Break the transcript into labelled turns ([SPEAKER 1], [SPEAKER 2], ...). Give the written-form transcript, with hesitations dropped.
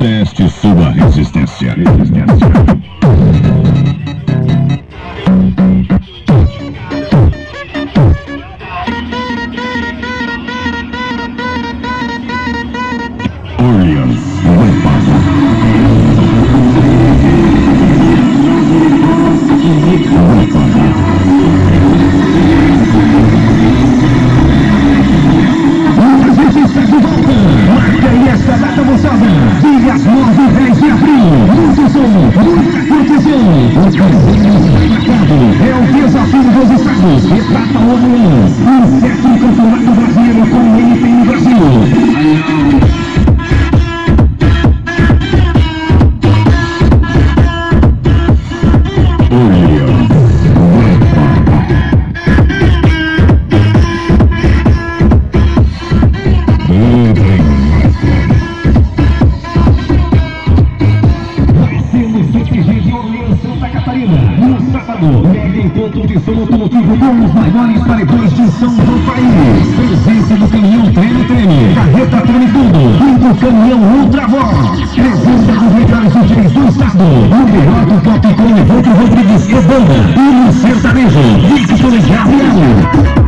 [SPEAKER 1] Teste sua resistência. Orleans
[SPEAKER 2] essa data moçada, dias 9 e 10 de abril, muito som, muita curtição, o caminho marcado, é o desafio dos estados, Etapa Orleans, o 7º Campeonato Brasileiro com NP no Brasil. Mega encontro de som automotivo com os maiores paredões de som do país. Presença do caminhão Treme, carreta Treme Tudo e do caminhão Ultravox. Presença dos melhores DJs do estado. O melhor do pop com Evandro Rodrigues e banda. E no sertanejo, Victor Gabriel.